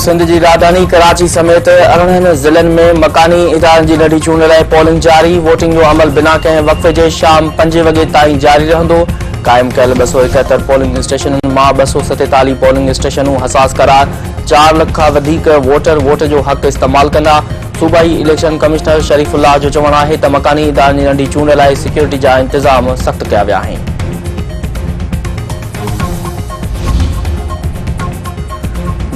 सिंध की राजधानी कराची समेत 18 ज़िलनि में मकानी इदारनि की नंढी चूंड लाइ पोलिंग जारी। वोटिंग जो अमल बिना कंहिं वक़्फ़े जे शाम 5 वॻे ताईं जारी रहंदो। क़ाइम कयल 271 पोलिंग स्टेशननि मां 247 पोलिंग स्टेशनूं हसास करार। 4 लख खां वधीक वोटर वोट जो हक़ इस्तेमाल कंदा। सूबाई इलेक्शन कमिश्नर शरीफुल्लाह जो चवणु आहे त मकानी इदारनि जी नंढी चूंड लाइ सिक्योरिटी जा इंतज़ाम सख़्त कया विया आहिनि।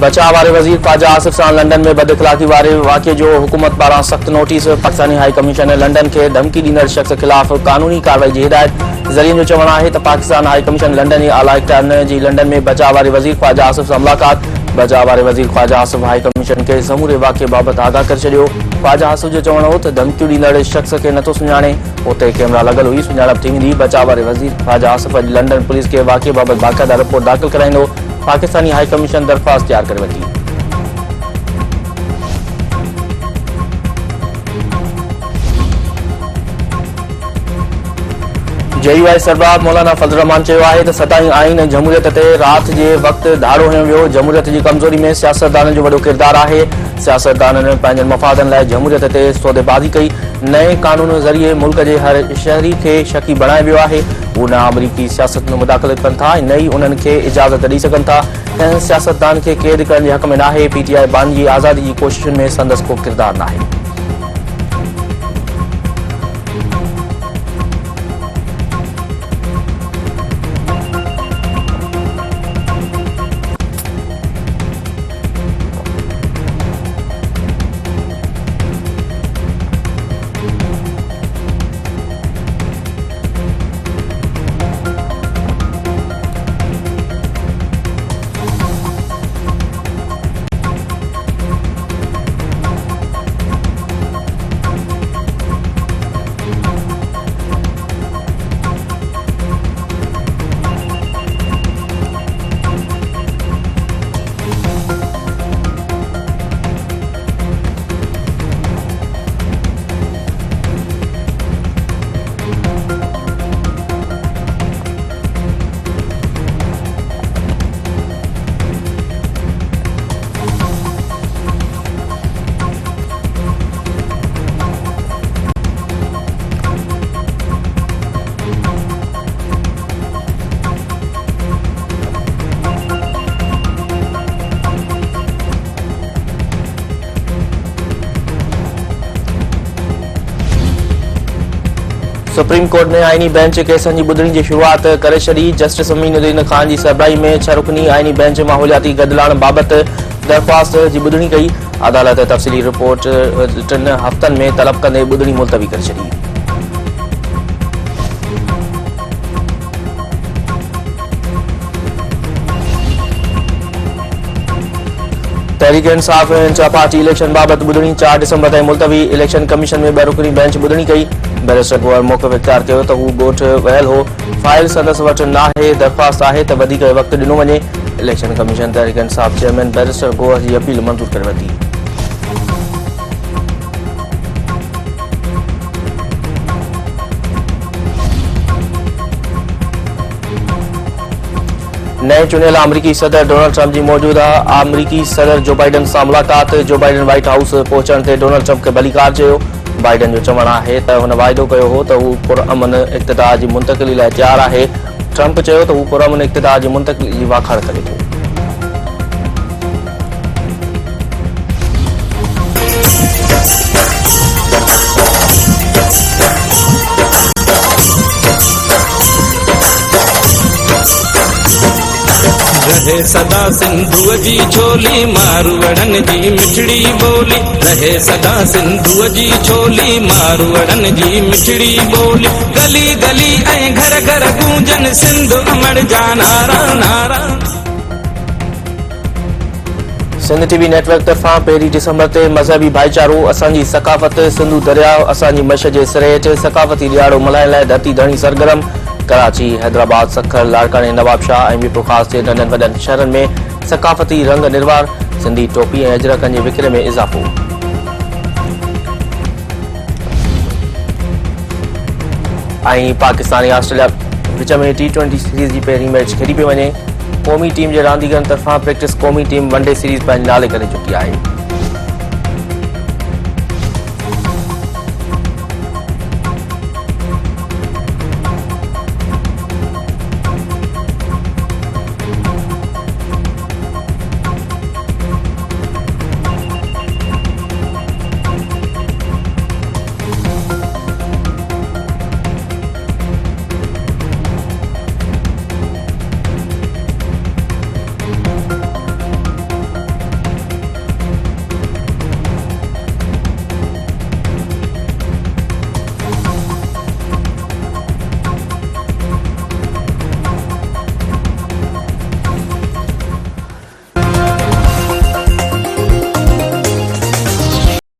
बचाव वारे वज़ीर ख़्वाजा आसिफ सां लंडन में बदइख़लाक़ी वारे वाक़िए जो हुकूमत पारां सख़्त notice. Pakistani high commission London खे धमकी ॾींदड़ शख़्स ख़िलाफ़ क़ानूनी कार्रवाई जी हिदायत। ज़रियनि जो चवणु आहे त पाकिस्तान हाई कमीशन लंडन जी आला इख़्तियारनि जी लंडन में बचाव वारे वज़ीर ख़्वाजा आसिफ सां मुलाक़ात। बचाव वारे वज़ीर ख़्वाजा आसिफ हाई कमीशन खे समूरे वाक़िए बाबति आगाह करे छॾियो। ख़्वाजा आसिफ जो चवणु हो त धमकियूं ॾींदड़ शख़्स खे नथो सुञाणे। उते कैमरा लॻल हुई, सुञाणप थी वेंदी। बचाव वारे वज़ीर ख़्वाजा आसिफ अॼु लंडन पुलिस खे वाक़िए बाबति बाक़ाइदा रिपोर्ट दाख़िल कराईंदो। पाकिस्तानी हाई कमीशन दरख़्वास्त तयारु करे वरिती। JUI सरबराह मौलाना फजल रहमान चयो आहे त 27 आईन जमहूरियत ते राति जे वक़्तु धाड़ो हणियो वियो। जमहूरियत जी कमज़ोरी में सियासतदाननि जो वॾो किरदारु आहे। सियासतदाननि पंहिंजनि मफ़ादनि लाइ जमहूरियत ते सौदेबाज़ी कई। नए कानून ज़रिए मुल्क जे हर शहरी खे शकी बणाए वियो आहे। हू न अमरीकी सियासत में मुदाख़लत कनि था, न ई उन्हनि खे इजाज़त ॾेई सघनि था। कंहिं सियासतदान खे क़ैद करण जे हक़ में नाहे। PTI बानी जी आज़ादी जी कोशिशुनि में संदसि को किरदारु नाहे। सुप्रीम कोर्ट ने आईनी बेंच केसनि जी ॿुधणी जी शुरूआत करे छॾी। जस्टिस अमीनुद्दीन खान जी सरबराही में 6 रुकनी आईनी बेंच माहौलियाती गदिलाइण बाबति दरख़्वास्त जी ॿुधणी कई। अदालत तफ़सीली रिपोर्ट 3 हफ़्तनि में तलब कंदे ॿुधणी मुलतवी करे छॾी। तहरीक इंसाफ इंसाफ पार्टी इलेक्शन बाबति ॿुधणी 4 डिसंबर ताईं मुलतवी। इलेक्शन कमीशन में 2 रुकनी बेंच ॿुधणी कई। बैरिस्टर गोहर मौक़िफ़ इख़्तियार कयो त हू ॻोठ वियल हो। फाइल संदसि वटि नाहे। दरख़्वास्त आहे त वधीक वक़्तु ॾिनो वञे। Election commission Tehreek Insaf chairman barrister Gohar जी अपील मंज़ूर करे वरिती। नए चुनियल अमरीकी सदर डोनाल्ड ट्रंप जी मौजूदा अमरीकी सदर जो बाइडन सां मुलाक़ात। जो बाइडन व्हाइट हाउस पहुचण ते डोनाल्ड ट्रंप खे भलीकार चयो। बाइडन जो चवणु आहे त हुन वाइदो कयो हो त हू पुरअमन इक़्तिदार जी मुंतक़िली लाइ तयारु आहे। ट्रंप चयो त हू पुरअमन इक़्तिदार जी मुंतक़िली जी वाखाण करे थो। रहे सदा सिंधुअ जी छोली मारवड़न जी मिठड़ी बोली। रहे सदा सिंधुअ जी छोली मारवड़न जी मिठड़ी बोली। गली गली ऐं घर घर गूंजन सिंध अमर जा नारा नारा। सिंध TV नेटवर्क तरफ़ां 1 डिसंबर ते मज़हबी भाईचारो असांजी सकाफ़त सिंधु दरियाव असांजी मश जे सिरे हेठि सकाफ़ती ॾियारो मल्हाइण लाइ धरती धणी सरगर्म। कराची, हैदराबाद, सखर, लाड़काने, नवाबशाह ऐं ॿिए ख़ासि जे नंढनि वॾनि शहरनि में सकाफ़ती रंग निर्वार। सिंधी टोपी ऐं अजरकनि जे विकिरे में इज़ाफ़ो। ऐं पाकिस्तान ऐं ऑस्ट्रेलिया विच में T20 सीरीज़ जी पहिरीं मैच खेॾी पियो वञे। क़ौमी टीम जे रांदीगरनि तरफ़ां प्रैक्टिस क़ौमी टीम वनडे सीरीज़ पंहिंजे नाले करे चुकी आहे।